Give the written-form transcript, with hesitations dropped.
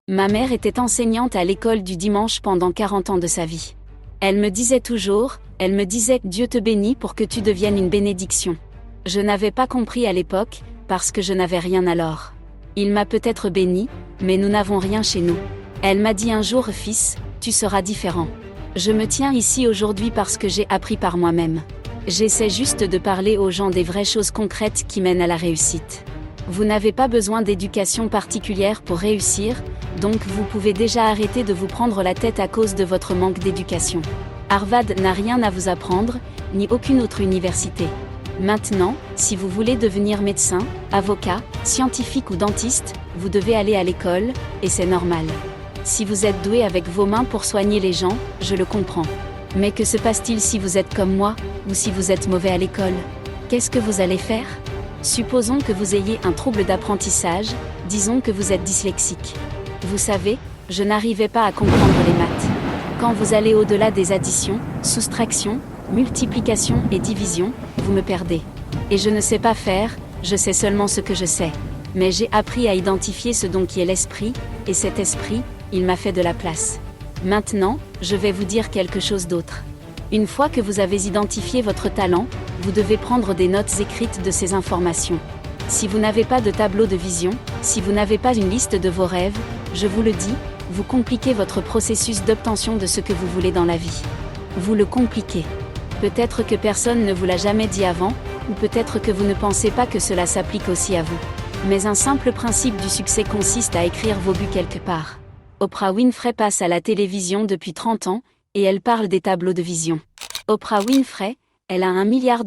Ma mère était enseignante à l'école du dimanche pendant 40 ans de sa vie. Elle me disait toujours, Dieu te bénit pour que tu deviennes une bénédiction. Je n'avais pas compris à l'époque, parce que je n'avais rien alors. Il m'a peut-être béni, mais nous n'avons rien chez nous. Elle m'a dit un jour, fils, tu seras différent. Je me tiens ici aujourd'hui parce que j'ai appris par moi-même. J'essaie juste de parler aux gens des vraies choses concrètes qui mènent à la réussite. Vous n'avez pas besoin d'éducation particulière pour réussir, donc vous pouvez déjà arrêter de vous prendre la tête à cause de votre manque d'éducation. Harvard n'a rien à vous apprendre, ni aucune autre université. Maintenant, si vous voulez devenir médecin, avocat, scientifique ou dentiste, vous devez aller à l'école, et c'est normal. Si vous êtes doué avec vos mains pour soigner les gens, je le comprends. Mais que se passe-t-il si vous êtes comme moi, ou si vous êtes mauvais à l'école? Qu'est-ce que vous allez faire? Supposons que vous ayez un trouble d'apprentissage, disons que vous êtes dyslexique. Vous savez, je n'arrivais pas à comprendre les maths. Quand vous allez au-delà des additions, soustractions, multiplications et divisions, vous me perdez. Et je ne sais pas faire, je sais seulement ce que je sais. Mais j'ai appris à identifier ce don qui est l'esprit, et cet esprit, il m'a fait de la place. Maintenant, je vais vous dire quelque chose d'autre. Une fois que vous avez identifié votre talent, vous devez prendre des notes écrites de ces informations. Si vous n'avez pas de tableau de vision, si vous n'avez pas une liste de vos rêves, je vous le dis, vous compliquez votre processus d'obtention de ce que vous voulez dans la vie. Vous le compliquez. Peut-être que personne ne vous l'a jamais dit avant, ou peut-être que vous ne pensez pas que cela s'applique aussi à vous. Mais un simple principe du succès consiste à écrire vos buts quelque part. Oprah Winfrey passe à la télévision depuis 30 ans, et elle parle des tableaux de vision. Oprah Winfrey, elle a $1 milliard.